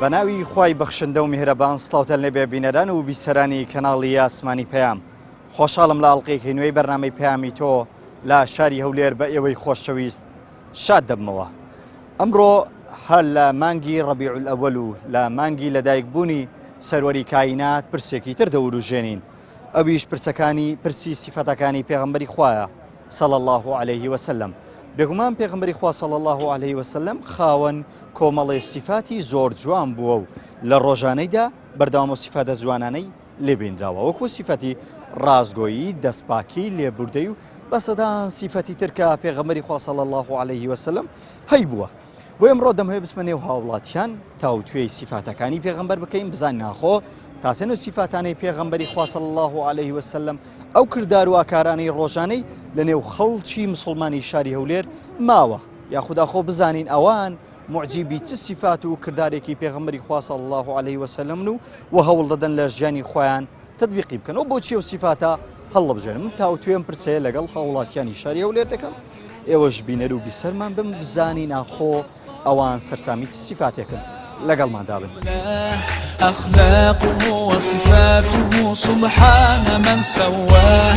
بەناوی خوای بەخشندە و میهرەبان سڵاوتە لێبێ بینەران و بیسەرانی کەناڵی ئاسمانی پەیام خۆشحاڵم لە ئەڵقەیەکی نوێی بەرنامەی پەیامی تۆ لە شاری هەولێر بە ئێوەی خۆشەویست شاد دەبمەوە. ئەمڕۆ هەر لە مانگی ڕەبیع الئەوەل و لە مانگی لەدایکبوونی سەروەری کاینات پرسێکی تر دەوروژێنین، ئەویش پرسی سیفەتەکانی پێغەمبەری خوایە صلی الله عليه وسلم. بێگومان پێغەمبەری خوا صلی الله عليه وسلم خاوەن کۆمەڵی سیفاتی زۆر جوان بووە و لە ڕۆژانەیدا بەردەوام و سیفاتە جوانانەی لێبێنراوە، وەکو سیفەتی ڕازگۆیی، دەستپاکی، لێبوردەی و بەسەدان سیفەتی ترکە پێغەمبەری خوا صلی الله عليه وسلم هەی بووە. بۆ ئەمڕۆ دەمەوێت بچمە نێو هاوڵاتیان تاوتوێی سیفاتەکانی پێغەمبەر بکەین، بزانین ناخۆ تاچەنە و سیفاتانەی پێغەمبەری خوا صلی الله عليه وسلم ئەو کردار و ئاکارانەی ڕۆژانەی لە نێو خەڵکی مسلمانی شاری هەولێر ماوە، یاخودا خۆ بزانین ئەوان معجیبی چ سیفات و کردارێکی پێغەمبەری خوا صلی الله عليه وسلم و هەوڵ دەدەن لە ژیانی خۆیان تەطبیقی بکەن. و بۆچی ئەو سیفاتە هەڵبژێنم من تاوتوێم پرسەیە لەگەڵ هاوڵاتیانی شاری هەولێر دەکەم، ئێوەش بینەر و بیسەرمان بم بزانی ناخۆ ئەوان سەرسامی چ سیفاتێکن، لەگەڵماندا بن. أخلاقه وصفاته سبحان من سواه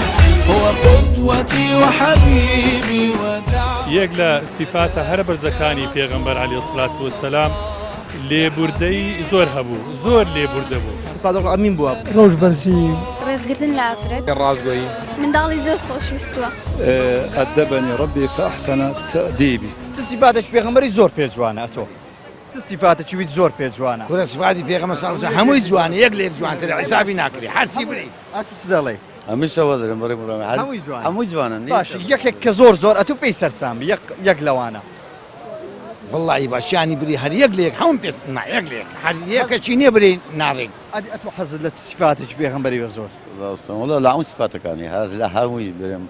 هو قدوتي وحبيبي ودعوتي. یەک لە سیفاتە هەر بەرزەکانی پێغەمبەر عەلەیهی سڵات وسەلام لێبوردەی زۆر هەبوو، زۆر لێبوردە بوو. سادق ئەمین بووە، ڕۆژبەرزی، ڕێزگرتن لە ئافرەت، ڕازگۆیی، منداڵی زۆر خۆشویستووە. ئەدەبەنی ڕەبی فەحسەنە تەئدیبی. چ سیفاتێک پێغەمبەری زۆر پێ جوانە؟ ئەتۆ چ سیفاتێکی ویت زۆر پێ جوانە؟ وەرە سیفاتی پێغەمبەر صلی الله علیه و هەمووی جوانە، یەک لە یەک جوانترە، حیسابی ناکرێ، هەرچی بری. ئەتو چ دەڵێ؟ هەمیشەوە دەرم بەڕێ بڕۆمە هەمووی جوانن. باشە یەکێک کە زۆر ئەتو پێی سەرسامی یەک لەوانە. والله باشیانی بری هەر یەک لە یەک هەموو پێ یەک لە یەک هەر یەکەچی نییە بری ناڕێک. ئەتو حەزت لە سیفاتێکی پێغەمبەری بە زۆر؟ وڵا لە هەموو سیفاتەکانی لە هەمووی برێم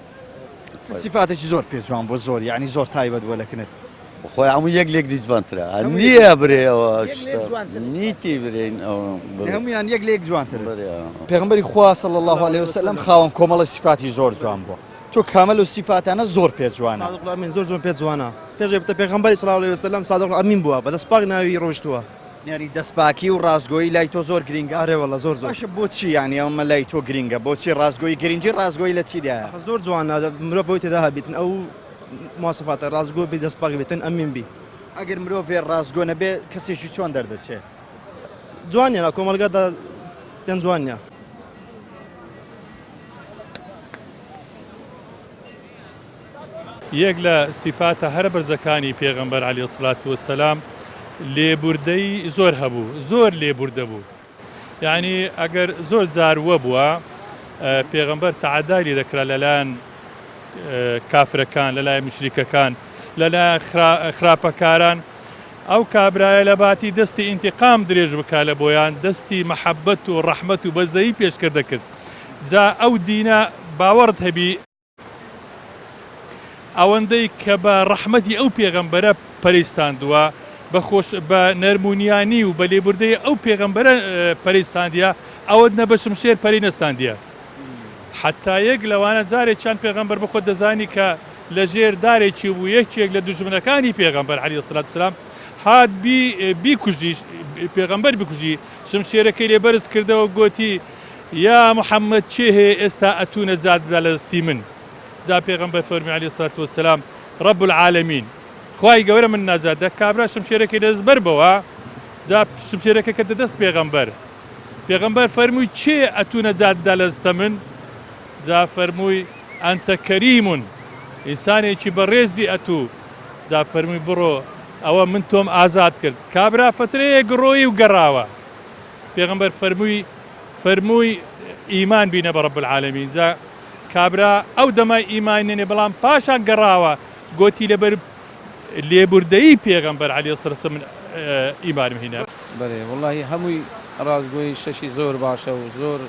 سیفاتێکی زۆر پێ جوان بۆ زۆر، یعنی زۆر تایبەت بۆ لەکنت. خۆی هەموو یەک لێک دی جوانترە، نییە برێەوە نیتی برێن هەمویان یەک لە یەک جوانتر. پێغەمبەری خوا صلی الله عليه وسلم خاوەن کۆمەڵی سیفاتی زۆر جوان بووە، تۆ کامل و سیفاتانە زۆر پێ جوانە. صادق ئەمین زۆر پێ جوانە. پێشێ بتە پێغەمبەری صلی الله علیه وسلم صادق ئەمین بووە، بەدەستپاک ناوی ڕۆیشتووە. یعنی دەستپاکی و ڕازگۆیی لای تۆ زۆر گرینگە؟ ئارێ وەڵا زۆر. باشە بۆچی یعنی ئەمە لای تۆ گرینگە؟ بۆچی ڕازگۆیی گرنگی ڕازگۆیی لە چیدایە؟ زۆر جوانە، مرۆڤ بۆی تێدا هەبێتن ئەو مواصفاتە ڕازگۆ بێ دەستپاک بێتن ئەمین بی. ئەگەر مرۆڤ ڕازگۆ نەبێ کەسێکی چۆن دەردەچێت؟ جوانیە لە کۆمەلگادا پێم جوانیە. یەک لە سیفاتە هەر بەرزەکانی پێغەمبەر عەلەیهی سڵات وسەلام لێبوردەی زۆر هەبوو، زۆر لێبوردە بوو. یعنی ئەگەر زۆر جار وە بووە پێغەمبەر تەعەدای لێ دەکرا لەلایەن کافرەکان، لەلایەن مشریکەکان، لەلایەن خراپەکاران، ئەو کابرایە لە باتی دەستی ئینتیقام درێژ بکا لە بۆیان، دەستی مەحەبەت و ڕەحمەت و بەزەیی پێشکەر دەکرد. جا ئەو دینە باوەڕت هەبی ئەوەندەی کە بە ڕەحمەتی ئەو پێغەمبەرە پەرەیستاندووە، بە نەرمونیانی و بە لێبوردەی ئەو پێغەمبەرە پەرەیستاندیە، ئەوەت نە بە شمشێر پەرەی نەستاندیە. حتا یەک لەوانە جارێکیان پێغەمبەر بخۆ دەزانی کە لە ژێر دارێکی بوو، یەکێک لە دوژمنەکانی پێغەمبەر عەلەیهی سڵات وسەلام هات بیکوژی، پێغەمبەر بکوژی، شمشێرەکەی لێ بەرز کردەوە، گوتی یا محەممەد چێ هەیە ئێستا ئەتوونە جاددا لە دەستی من؟ جا پێغەمبەر فەرمی عەلەیهی سڵات وسەلام ڕەب العالەمین، خوای گەورە من ناجادە. کابرا شمشێرەکەی دەست بەر بەوە، جا شمشێرەکە کە دەست پێغەمبەر فەرمووی چێ ئەتوونە جاددا لە دەستە من؟ جا فەرمووی ئەنتە کەریمون، ئینسانێکی بەڕێزی ئەتوو. جا فەرمووی بڕۆ، ئەوە من تۆم ئازاد کرد. کابرا فترەیە گڕۆیی و گەڕاوە. پێغەمبەر فەرمووی ئیمان بینە بە ڕەب العالەمین. جا کابرا ئەو دەمای ئیمان نێنێ، بەڵام پاشان گەڕاوە، گوتی لەبەر لێبوردەیی پێغەمبەر عەلەیهی سڵات وسەلام ئیمانم هێنا. بەێ وڵی هەمووی ڕازگۆی شەشی زۆر باشە و زۆر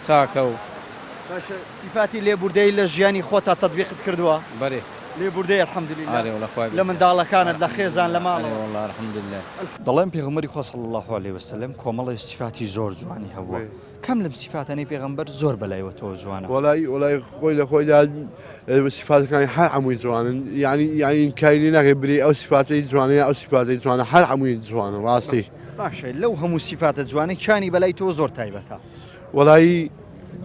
چاکە و باشە سیفاتی لێبوردەی لە ژیانی خۆتا تەطبیقت کردووە؟ بەێ لێبوردەی الحەمدولیلا لە منداڵەکانت، لە خێزان، لە ماڵەوە؟ والله الحەمدولیلا. دەڵێن پێغەمبەری خوا صلی الله عليه وسلم کۆمەڵی سیفاتی زۆر جوانی هەبووە، کەم لەم سیفاتانەی پێغەمبەر زۆر بەلایەوە تۆ جوانە؟ وڵای خۆی لە خۆیدا سیفاتەکانی هەر هەمووی جوانن، یعنی کاینی ناکەی بری ئەو سیفاتەی جوانەیە ئەو سیفاتەی جوانە هەر هەمووی جوانە. ڕاستی باشە لەو هەموو سیفاتە جوانەی چانی بەلای تۆ زۆر تایبەتە وڵایی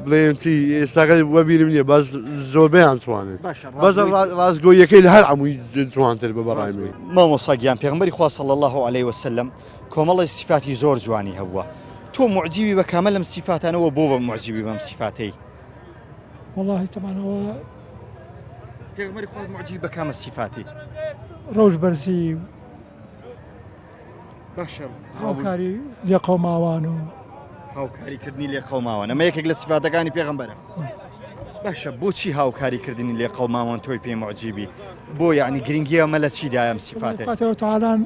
بڵێم چی ئێستاکە وەبیرم نییە بەس زۆربیان توانێت بەس ڕاستگۆیەکەی لە هەر هەمووی جوانتر بە بەڕایمی مامۆساگیان پێغمبەری خوا صلی الله عليه وسلم کۆمەڵی سیفاتی زۆر جوانی هەبووە تۆ معجیبی بە کامە لەم سیفاتانەوە بۆ بە معجیبی بەم سیفاتەی والله طبعا هو پێغمبەری خوا معجیب بە کامە سیفاتی ڕۆژ بەرزی باشە هاوکاری لێ قەوماوان و هاوکاریکردنی لێ قەوماوان ئەمە یەکێک لە سیفاتەکانی پێغمبەرە باشە بۆچی هاوکاریکردنی لێ قەوماوان تۆی پێی معجیبی بۆ یعنی گرنگی ئەمە لە چیدایە ئەم سیفاتێ خاتەوە تەعالان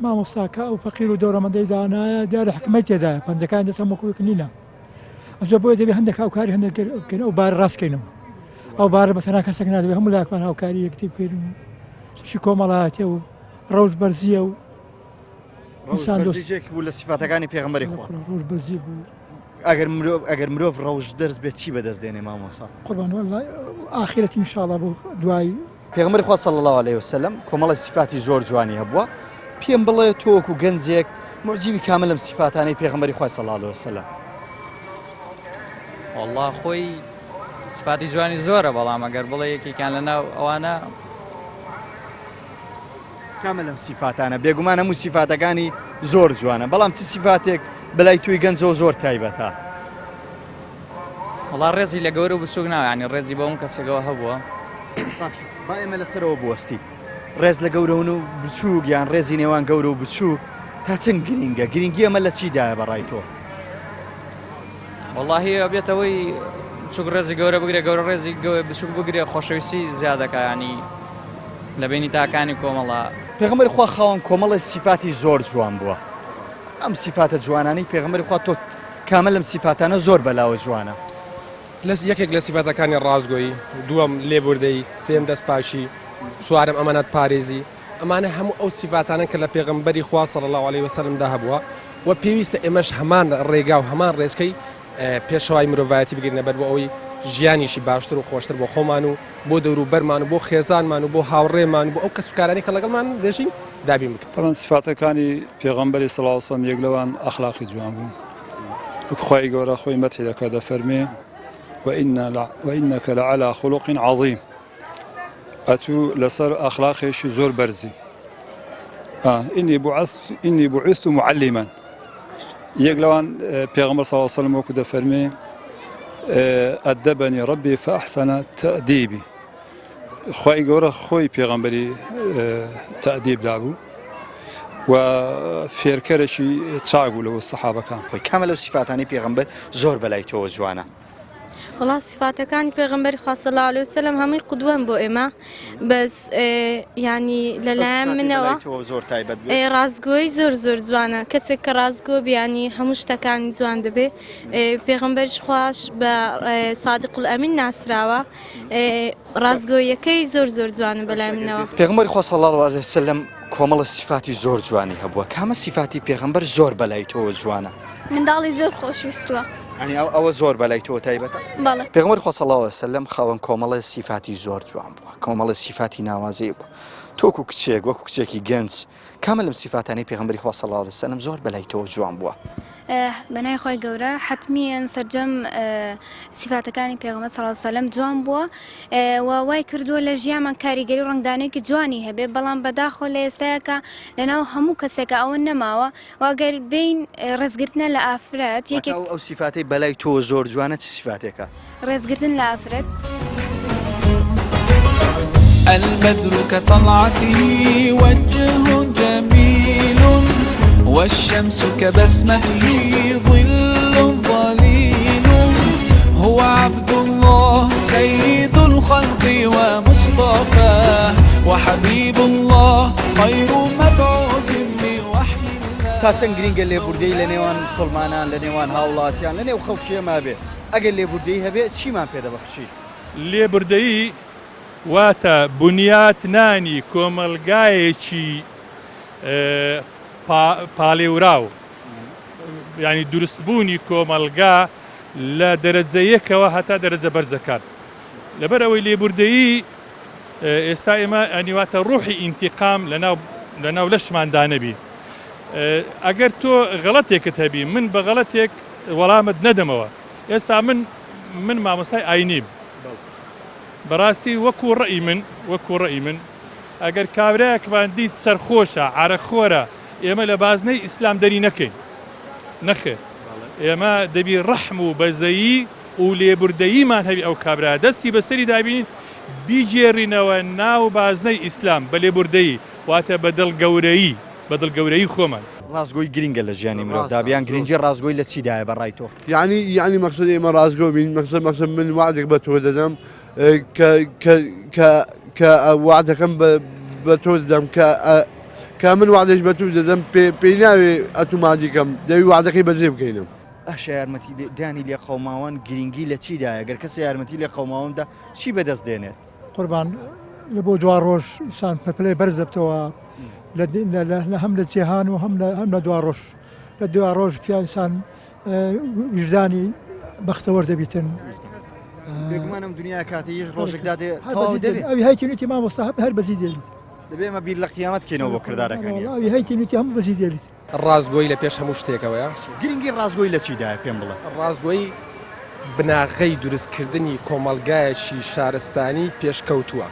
مامۆستاکە ئەو فەقیر و دەوڕەمەندەی دانایە دیارە حکمەی تێدایە پەندەکان دەچەم وەکوێک نینە ئەجا بۆیە دەبێت هەندێک هاوکاری هەندێککەن ئەو بار ڕاستکەینەوە ئەو بارە بەتەنا کەسێک نادەبێت هەموو لاکمان هاوکاری یەکتی بکەین شی کۆمەڵایەتێ و ڕەوش بەرزیە و ئینسان دۆستێک بوو لە سیفاتەکانی پێغمبەری خوا ڕۆژ بەرزی بوو ئەگەر مرۆڤ ڕەوش دەرز بێت چی بەدەستدێنێ مامۆسا قوربان والله ئاخرەتی ئینشاءڵڵا بۆ دوای پێغمبەری خوا صلی الله عليه وسلم کۆمەڵی سیفاتی زۆر جوانی هەبووە پێم بڵێ تۆ وەکو گەنجێک معجیبی کامل لەم سیفاتانەی پێغمبەری خوا صلی الله عليه وسلم والله خۆی سفاتی جوانی زۆرە بەڵام ئەگەر بڵێ یەکێکیان لەناو ئەوانە کامل لەم سیفاتانە بێگومان هەموو سیفاتەکانی زۆر جوانە بەڵام چ سیفاتێک بەلای توی گەنجەوە زۆر تایبەتە وڵا ڕێزی لە گەورە و بچووک ناوە ینی ڕێزی بە ئەوم کەسێکەوە هەبووە با ئێمە لەسەرەوە بوەستی ڕێز لە گەورەون و بچووک یان ڕێزی نێوان گەورە و بچووک تا چەند گرینگە گرنگی ئەمە لە چیدایە بەڕای تۆ واللهی ئەبێتەوەی بچووک ڕێزی گەورە بگرێ گەورە ڕێزی بچووک بگرێ خۆشەویستی زیادەکە ینی لە بینی تاکانی کۆمەڵە پێغمبەری خوا خاوەن کۆمەڵی سیفاتی زۆر جوان بووە ئەم سیفاتە جوانانەی پێغمبەری خوا تۆ کامل لەم سیفاتانە زۆر بەلاوە جوانە یەکێک لە سیفاتەکانی ڕازگۆیی دووەم لێبوردەی سێم دەستپاشی چوارم ئەمانەت پارێزی ئەمانە هەموو ئەو سیفاتانە کە لە پێغمبەری خوا صلی الله عليه وسلمدا هەبووە و پێویستە ئێمەش هەمان ڕێگا و هەمان ڕێزکەی پێشەوای مرۆڤایەتی بگرینە بەر بۆ ئەوەی ژیانیشی باشتر و خۆشتر بۆ خۆمان و بۆ دەور و بەرمان و بۆ خێزانمان و بۆ هاوڕێمان و بۆ ئەو کەسوکارانی کە لەگەڵمان دەژین دابین بکەین طبعا سیفاتەکانی پێغەمبەری صلی الله علیه وسلم یەک لەوان ئەخلاقی جوان بوو خۆی گەورە خۆی مەدحی دەکات دەفەرمێ وإنك لعلى خلق عظيم أتو لسر أخلاقي زور برزي إني بعثت معلما يقلوان بيغمبر صلى الله عليه وسلم وكذا فرمي أدبني ربي فأحسن تأديبي خوي جورا خوي بيغمبري تأديب لابو وفيركرشي تشاغو له الصحابة كان كامل صفاتاني بيغمبر زور بلايتو جوانا والله صفاتەکانی پێغەمبەری خوا صلی الله عليه وسلم هەمووی قودوەن بۆ ئێمە بەس ینی لەلایەن منەوە ڕازگۆی زۆر جوانە کەسێک کە ڕازگۆ بیانی هەموو شتەکانی جوان دەبێ پێغەمبەریش خوش بە صادق الئەمین ناسراوە ڕازگۆیەکەی زۆر جوانە بەلای منەوە پێغەمبەری خوا صلی الله عليه وسلم کۆمەڵە سیفاتی زۆر جوانی هەبووە کامە سیفاتی پێغەمبەر زۆر بەلای تۆ جوانە منداڵی زۆر خۆشویستووە ینی ئەوە زۆر بەلای تۆ تایبەتە پێغەمبەری خوا صلی الله عليه وسلم خاوەن کۆمەڵە سیفاتی زۆر جوان بووە کۆمەڵە سیفاتی ناوازەی بوو تۆکو کچێک وەکو کچێکی گەنج کامل لەم سیفاتانەی پێغەمبەری خوا صلی الله عليه وسلم زۆر بەلای تۆ جوان بووە بەنای خۆی گەورە حتمیان سەرجەم سیفاتەکانی پێغەمبەر صلی الله عليه وسلم جوان بووە و وای کردووە لە ژیانمان کاریگەری و ڕنگدانێکی جوانی هەبێ بەڵام بەداخۆ لە ئێستایەکە لەناو هەموو کەسێکە ئەوە نەماوە واگەر بین ڕێزگرتنە لە ئافرەت یەکێک ئەو سیفاتی بەلای تۆ زۆر جوانە چ سیفاتێکە ڕێزگرتن لە ئافرەت البدر كطلعته وجه جميل والشمس كبسمته ظل ظليل هو عبد الله سيد الخلق ومصطفاه وحبيب الله خير مبعوث بوحي الله تا چەند گرینگە لێبوردەی لە نێوان مسلمانان لە نێوان هاوڵاتیان لە نێو خەڵکیەما بێ ئەگەر لێبوردەی هەبێ چیمان پێدەبەخشی لێبوردەیی واتە بنیاتنانی کۆمەلگایەکی پاڵێوراو ینی دروستبوونی کۆمەلگا لە دەرەجە یەکەوە هەتا دەرەجە بەرزەکان لەبەر ئەوەی لێبوردەیی ئێستا ئێمە ئەنیواتە ڕوحی ئینتیقام لەناو لەشماندا نەبی ئەگەر تۆ غەڵەتێکت هەبی من بە غەڵەتێک وەڵامت نەدەمەوە ئێستا من مامۆستای ئاینیم بەڕاستی وەکو ڕەئی من ئەگەر کابرایەکمان دیت سەرخۆشە عارەخۆرە ئێمە لە بازنەی ئیسلام دەری نەکەین نەخێر ئێمە دەبی ڕەحم و بەزەیی و لێبوردەییمان هەبی ئەو کابرا دەستی بەسەری دابینین بیجێڕینەوە ناو بازنەی ئیسلام بە لێبوردەیی واتە بەدڵ گەورەی خۆمان ڕازگۆی گرنگە لە ژیانی مرۆڤدا بیان گرنگی ڕازگۆی لە چیدایە بەڕای تۆ یعنی مەقصد ئێمە ڕازگۆ بین مەقصد من وعدێک بە تۆ دەدەم کە وعدەکەم بە تۆ دەدەم کە من وعدێک بە تۆ دەدەم پێی ناوێ ئەتوماتیکەم دەوی وعدەکەی بەجێ بکەینم ئەش یارمەتی دانی لێ قەوماوان گرنگی لە چیدایە گەر کەس یارمەتی لێ قەوماواندا چی بەدەست دێنێت قوربان لە بۆ دوا ڕۆژ ئینسان پەپلەی بەرز دەبتەوە هەم لە جیهان و هەم لە دوا ڕۆژ لە دوا ڕۆژ پیانسان وجدانی بەختەوەر دەبیتن بێگومانم دنیا کاتیش ڕۆژێکدا دێت ئەوی هایتینوتی مامۆستا هەر بەزی دێلیت دەبێمە بیر لە قیامەت کێنەوە بۆ کردارەکانی ئەوی هایتینوتی هەموو بەزی دێلیت ڕازگۆی لە پێش هەموو شتێکەوەیە گرنگی ڕازگۆی لە چیدایە پێم بڵێ ڕازگۆی بناغەی دروستکردنی کۆمەلگایەکی شارستانی پێشکەوتووە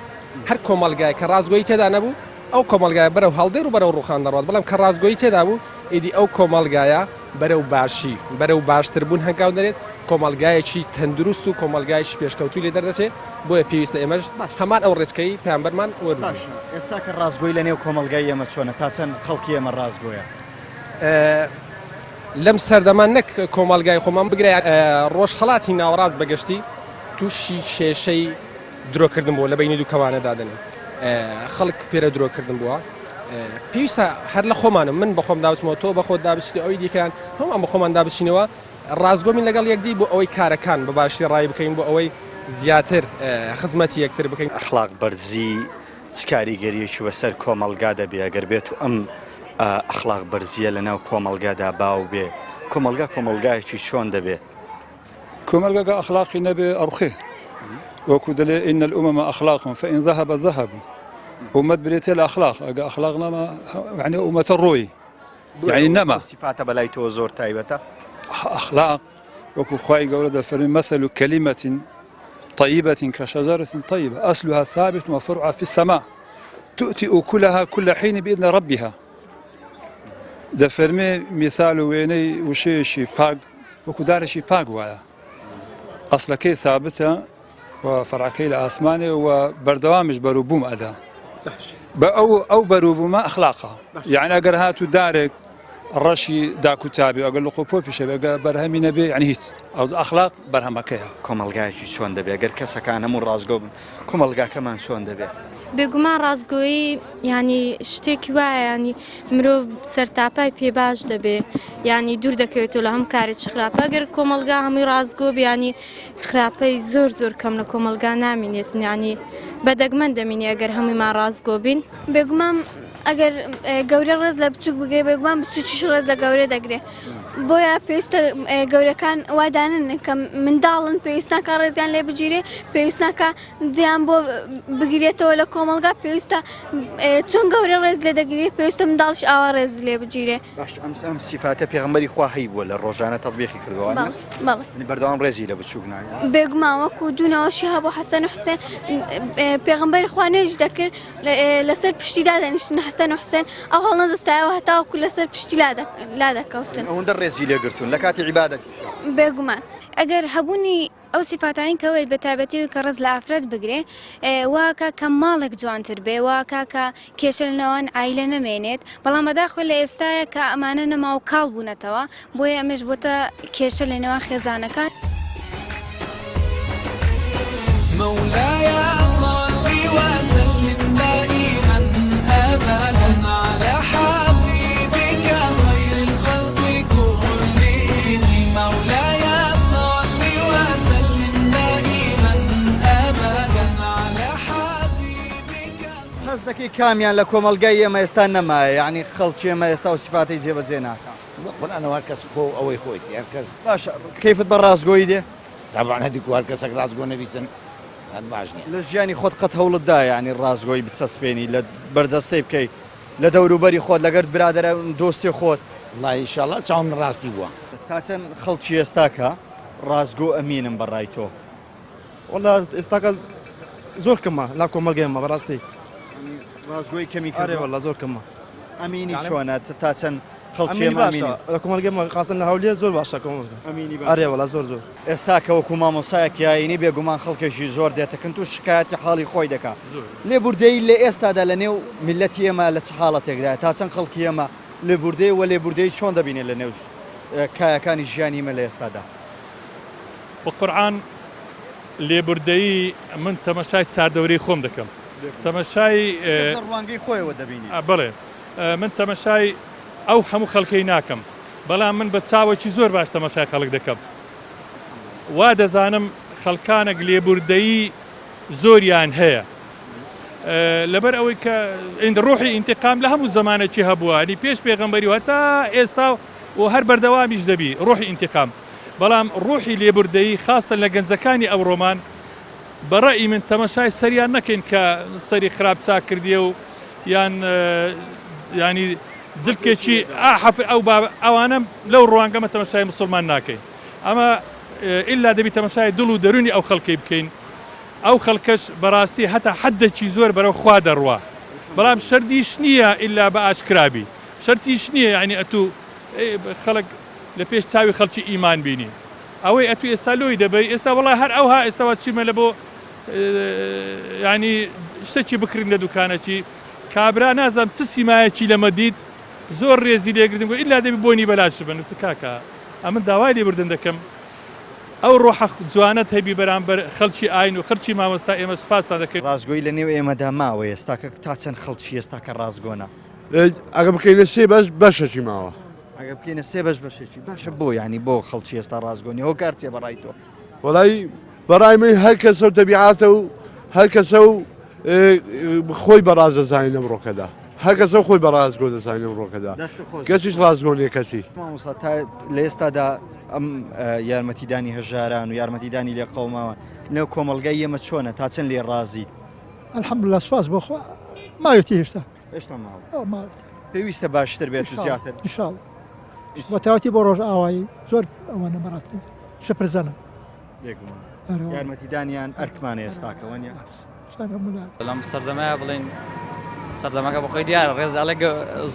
هەر کۆمەلگای کە ڕازگۆی تێدا نەبوو ئەو کۆمەلگای بەرەو هەڵدێر و بەرەو ڕوخان دەڕات بەڵام کە ڕازگۆی تێدا بوو ئیدی ئەو کۆمەلگایە بەرەو باشی بەرەو باشتربوون هەنگاو دەرێت کۆمەلگایەکی تەندروست و کۆمەلگایکی پێشکەوتوی لێ دەردەچێت بۆیە پێویستە ئێمەش هەمان ئەو ڕێچکەی پێیانبەرمان وەربین ئێستا کە ڕازگۆی لە نێو کۆمەلگای ئێمە چۆنە تا چەند خەڵکی ئێمە ڕازگۆیە لەم سەردەمان نەک کۆمەلگای خۆمان بگرێ ڕۆژهەڵاتی ناوەڕاست بەگشتی تووشی کێشەی درۆکردن بووە لە بینی دوو کەوانەدا دەنێت خەڵک فێرە درۆکردن بووە پێویستە هەر لە خۆمانم من بە خۆم دابچمەوە تۆ بە خۆت دابچی ئەوی دیکەیان هەموو بە خۆمان دابچینەوە ڕازگۆمین لەگەڵ یەکدی بۆ ئەوەی کارەکان بە باشی ڕای بکەین بۆ ئەوەی زیاتر خزمەتی یەکتر بکەین ئەخلاق بەرزی چ کاریگەریەکی وەسەر کۆمەلگا دەبێ ئەگەر بێت و ئەم ئەخلاق بەرزیە لەناو کۆمەلگادا باو بێ کۆمەلگایەکی چۆن دەبێ کۆمەلگا ئەخلاقی نەبێ ئەڕخێ وەکو دەلێ ئین الأمم أخلاق فإن ذهب ذهب أمت بريتي الأخلاق أخلاقنا ما يعني أمة الروي يعني إنما صفات بلايتو زور تايبة أخلاق وكو خواي قولة فرمي مثل كلمة طيبة كشجرة طيبة أصلها ثابت وفرعها في السماء تؤتي أكلها كل حين بإذن ربها ده فرمي مثال ويني وشي باق وكو دارشي باق وعلا أصل كي ثابتة وفرعكي لآسماني وبردوامج بروبوم أدا أو بروبوما أخلاقها يعني أقر هاتو دارك الرشي دا كتابي أقول له قوبو بيشبه برهمي نبي يعني هيت أو أخلاق برهمها كيها کۆمەلگایەکی چۆن دەبێ ئەگەر کەسەکان هەموو ڕازگۆ بن کۆمەلگاکەمان چۆن دەبێ بێگومان ڕازگۆیی ینی شتێکی وایە ینی مرۆڤ سەرتاپای پێ باش دەبێ ینی دوور دەکەوێتەوە لە هەم کارێکی خراپە ئەگەر کۆمەلگا هەمووی ڕازگۆ بێ ینی خراپەی زۆر کەم لە کۆمەلگا نامینێت ینی بەدەگمەن دەمینێ ئەگەر هەموویمان ڕازگۆ بین بێگومان ئەگەر گەورە ڕێز لە بچووک بگرێ بێگومان بچووکیش ڕێز لە گەورە دەگرێ بۆیە پێویستە گەورەکان وادانن کە منداڵن پێویستناکە ڕێزیان لێ بگیرێ پێویستناکە جیان بۆ بگرێتەوە لە کۆمەلگا پێویستە چۆن گەورە ڕێز لێ دەگرێت پێویستە منداڵش ئاوا ڕێز لێ بگیرێ باش ئەم سیفاتە پێغەمبەری خوا هەی بووە لە ڕۆژانە تەطبیقی کردووە بەردەوام ڕێزی لە بچووک نایە بێگومان وەکو دوونەوەشی هەبوو حەسەن و حوسێن پێغەمبەری خوا نوێژ دەکرد لەسەر پشتیدا دەنیشتن حەسەن و حوسێن ئەو هەڵ نەدەستایەوە هەتاوەکو لەسەر پشتی لا دەکەوتن ئەوەندە ڕێزی لێگرتوون لە کاتی عیبادەتی بێگومان ئەگەر هەبوونی ئەو سیفاتانی کەوێت بە تایبەتی کە ڕز لە ئافرەت بگرێ واکە کە ماڵێک جوانتر بێ واکە کە کێشە لەنەوەن عیلە نەمێنێت بەڵام بەداخۆ لە ئێستاە کە ئەمانە نەما و کاڵ بوونەتەوە بۆیە ئەمەش بۆتە کێشە لەنەوە خێزانەکان مولاي صل وسلم دائما أبدا على حبيبك خير الخلق كلهم مولاي صل وسلم دائما أبدا على حبيبك حەز دەکەی کامیان لە کۆمەلگای ئێمە ئێستا نەمایە یعنی خەڵکی ئێمە ئێستا و سیفاتی جێبەجێ ناکە وەڵانە هەر کەس خۆ ئەوەی خۆی هەر کەس باش کەیفت بە ڕازگۆیی دێ طبعا هەردوو هەر کەسێک ڕازگۆ نەبیتن باش نییە لە ژیانی خۆت قەت هەوڵتدا ینی ڕازگۆی بچەسپێنی لە بەردەستەی بکەیت لە دەوروبەری خۆت لەگەر برادرە دۆستی خۆت والله ئینشاءڵڵا چاوم ڕاستی بووە تا چەند خەڵکی ئێستاکە ڕازگۆ ئەمینم بەڕای تۆ والله ئێستاکە زۆر کەمە لا کۆمەلگەیمە بەڕاستی ڕازگۆی کەمی ئارێ کردووە والله زۆر کەمە ئەمینی چۆنە تا چەند خەڵکی ئەمینی ئەمینی باشە لە کۆمەلگەیمە خاستن لە هەولێر زۆر باشە کۆمەلگە ئەمینی باش. ئارێ والله زۆر ئێستا کە وەکو مامۆسایەک یاینی بێگومان خەڵکێکی زۆر دێتەکەن تو شکایەتی حاڵی خۆی دەکات لێبوردەی لە ئێستادا لە نێو میلەتی ئێمە لە چ حاڵەتێکدا تا چەند خەڵکی ئێمە لێبوردەی و لێبوردەی چۆن دەبینێت لە نێو کایەکانی ژیانی مە لە ئێستادا بە قورعان لێبوردەیی من تەمەشای چاردەورەی خۆم دەکەم تەمەشای ڕوانگەی خۆیەوە دەبینی بڵێ من تەمەشای ئەو هەموو خەڵکەی ناکەم بەڵام من بە چاوەکی زۆر باش تەمەشای خەڵک دەکەم وا دەزانم خەڵکانێک لێبوردەیی زۆریان هەیە لەبەر ئەوەی کە ڕۆحی ئینتقام لە هەموو زمانێکی هەبووە نی پێش پێغەمبەری و هەتا ئێستا و هەر بەردەوامیش دەبی ڕۆحی ئینتقام بەڵام ڕۆحی لێبوردەیی خاستە لە گەنجەکانی ئەوڕۆمان بەڕای من تەمەشای سەریان نەکەین کە سەری خراپ چاک کردیە و یان ینی جلکێکی ئەوانە لەو ڕوانگەمە تەمەشای مسلمان ناکەین ئەمە ئللا دەبی تەمەشای دڵ و دەرونی ئەو خەڵکەی بکەین ئەو خەڵکەش بەڕاستی هەتا حەدێکی زۆر بەرەو خوا دەڕوا بەڵام شەردیش نییە ئللا بە ئاشکرابی شەرتیش نییە ینی ئەتوو خەڵک لە پێش چاوی خەڵکی ئیمان بینی ئەوەی ئەتوو ئێستا لۆی دەبی ئێستا وڵای هەر ئەوها ئێستاوە چیمە لە بۆ ینی شتێکی بکرین لە دوکانەکی کابرا نازانم چ سیمایەکی لەمە دیت زۆر ڕێزی لێگرتم بۆ ئللا دەبی بۆنی بەلاش بن کاکە ئەمن داوای لێبوردن دەکەم ئەو ڕۆحە جوانت هەبی بەرامبەر خەڵکی ئاین و خەرچی مامۆستا ئێمە سوپاسان دەکەین ڕازگۆی لە نێو ئێمەدا ماوە ئێستاکە تا چەند خەڵکی ئێستاکە ڕازگۆنە ئەگە بکەینە سێ بەشێکی ماوە ئەگە بکەینە سێ بەشێکی باشە بۆ ینی بۆ خەڵکی ئێستا ڕازگۆنی هۆکار چێ بەڕای تۆ وەڵی بەڕای من هەر کەسە و تەبیعاتە و هەر کەسە و خۆی بەڕاز دەزانین لەم ڕۆکەدا هەر کەسە خۆی بەڕازگۆ دەزانین لەم ڕۆکەدا کەسیش ڕازگۆنیە کەسی مامۆستا تا لە ئێستادا ئەم یارمەتیدانی هەژاران و یارمەتیدانی لێ قەوماوە لەو کۆمەلگای ئێمە چۆنە تا چەند لێ ڕازی الحەمدوللا سوپاس بۆ خوا ماوێتی هێشتا هێشتا ماوە پێویستە باشتر بێت و زیاتر ئینشاڵڵا وەتاوەتی بۆ ڕۆژ ئاوایی زۆر ئەوانە بەڕات شەپرزەنە یارمەتیدانیان ئەرکمانە ئێستاکەوە نیە لەم سەردەمایە بڵێن سەردەمەکە بەخۆی دیارە ڕێزالە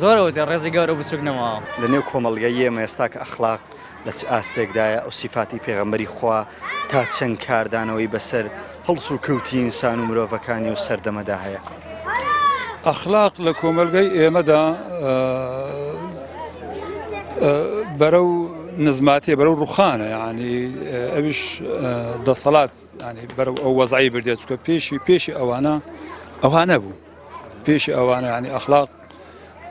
زۆرەوەتی ڕێزی گەورە بچووکنەوە لە نێو کۆمەلگای ئێمە ئێستاکە ئەخلاق لە چ ئاستێکدایە ئەو سیفاتی پێغەمبەری خوا تا چەند کاردانەوەی بەسەر هەڵس و کەوتی ئینسان و مرۆڤەکانی و سەردەمەدا هەیە ئەخلاق لە کۆمەلگای ئێمەدا بەرەو نزماتیە بەرەو ڕوخانە ینی ئەویش دەسەڵات ینی بەرەو ئەو وەزعی بردێت چکە پێشی ئەوانە بوو پێشی ئەوانە ینی ئەخلاق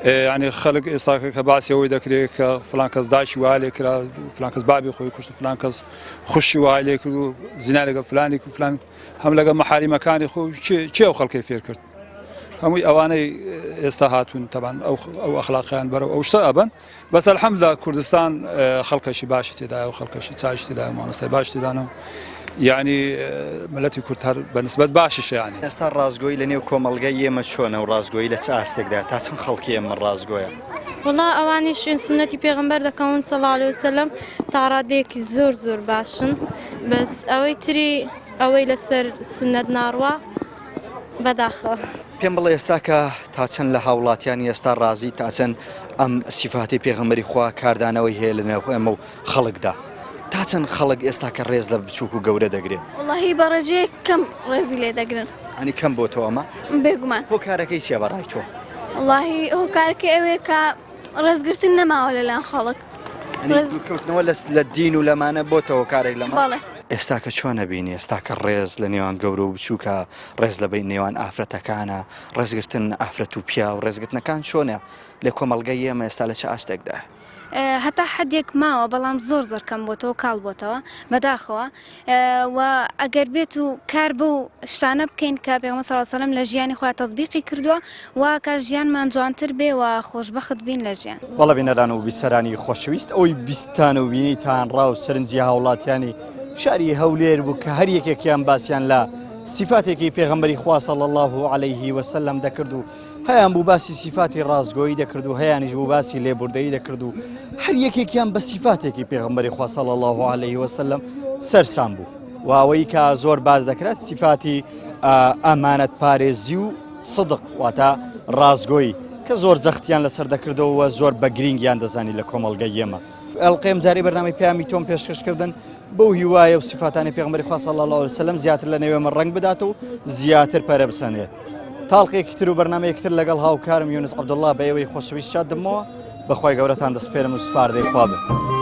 ینی خەڵک ئێستاکە کە باسیەوەی دەکرێت کە فلان کەس داشی وای لێ کرا فلان کەس بابی خۆی کوشت فلان کەس خوشی وای لێ کرد و زینا لەگە فلانی و فلان هەم لەگە مەحاریمەکانی خۆ چێ ئەو خەڵکی فێر کرد هەمووی ئەوانەی ئێستا هاتوون تەبان ئەو ئەخلاقیان بەرەو ئەو شتە ئەبن بەس الحەمدوللا کوردستان خەڵکەشی باشی تێدایە و خەڵکەشی چاش تێدایە مامۆستای باش تێدانەوە یعنی مەلەتی کورد هەر بەنسبەت باشیش ینی ئێستا ڕازگۆی لە نێو کۆمەلگای ئێمە چۆنە و ڕازگۆی لە چ ئاستێکدا تا چەند خەڵکی ئێمە ڕازگۆیە وڵا ئەوانی شوێن سنەتی پێغەمبەر دەکەون سەڵڵا عەلەیهی وسەلەم تا ڕادەیەکی زۆر زۆر باشن بەس ئەوەی تری ئەوەی لەسەر سنەت ناڕوا بەداخە پێم بڵێ ئێستا کە تا چەند لە هاوڵاتیانی ئێستا ڕازی تا چەند ئەم سیفاتی پێغەمبەری خوا کاردانەوەی هەیە لە نێو ئێمە و خەڵکدا تا چەند خەڵک ئێستا کە ڕێز لە بچووک و گەورە دەگرێت وڵاهی بەڕێژەیە کەم ڕێزی لێ دەگرن ئەنی کەم بۆ تۆ ئەمە بێگومان هۆکارەکەی چیە بەڕای تۆ وڵاهی هۆکارەکە ئەوەیە کە ڕێزگرتن نەماوە لەلایەن خەڵک دوورکەوتنەوە لە دین و لەمانە بۆ تە هۆکارێک لەمە بەڵێ ئێستا کە چۆنە بینی ئێستا کە ڕێز لە نێوان گەورە و بچووکە ڕێز لە بین نێوان ئافرەتەکانە ڕێزگرتن ئافرەت و پیا و ڕێزگرتنەکان چۆنە لێ کۆمەلگای ئێمە ئێستا لە چه ئاستێکدا هەتا حدێک ماوە بەڵام زۆر زۆر کەم بۆتەوە کاڵ بۆتەوە بەداخەوە و ئەگەر بێت و کار بە و شتانە بکەین کە پێغەمبەر صلی الله علیه و سلم لە ژیانی خۆی تەطبیقی کردووە و کە ژیانمان جوانتر بێ و خۆشبەخت بین لە ژیان بەڵێ بینەران و بیسەرانی خۆشەویست ئەوی بیستانە و بینیتان ڕاو سەرنجی هاوڵاتیانی شاری هەولێر بوو کە هەر یەکێکیان باسییان لە سیفاتێکی پێغەمبەری خوا صلی الله علیه و سلم دەکرد و هەیان بوو باسی سیفاتی ڕازگۆیی دەکرد و هەیانیش بوو باسی لێبوردەیی دەکرد و هەر یەکێکیان بە سیفاتێکی پێغەمبەری خوا صلی الله عليه وسلم سەرسام بوو و ئەوەی کە زۆر باز دەکرێت سیفاتی ئەمانەت پارێزی و صدق واتە ڕازگۆیی کە زۆر جەختیان لەسەر دەکردەوە زۆر بە گرنگیان دەزانی لە کۆمەڵگەی ئێمە. ئەڵقەی جارێ بەرنامەی پەیامی تۆم پێشکەشکردن بەو هیوایە و سیفاتانی پێغەمبەری خوا صلی الله عليه وسلم زیاتر لە نێوێمە ڕەنگ بدات و زیاتر پەرە بسەنێت. تاڵقێکی تر و بەرنامەیەکتر لەگەڵ هاوکارم یونس عەبدوڵڵا بە ئێوەی خۆشەویست شاد دەمەوە بەخوای گەورەتان دەسپێرم و سپاردەی خوا بن.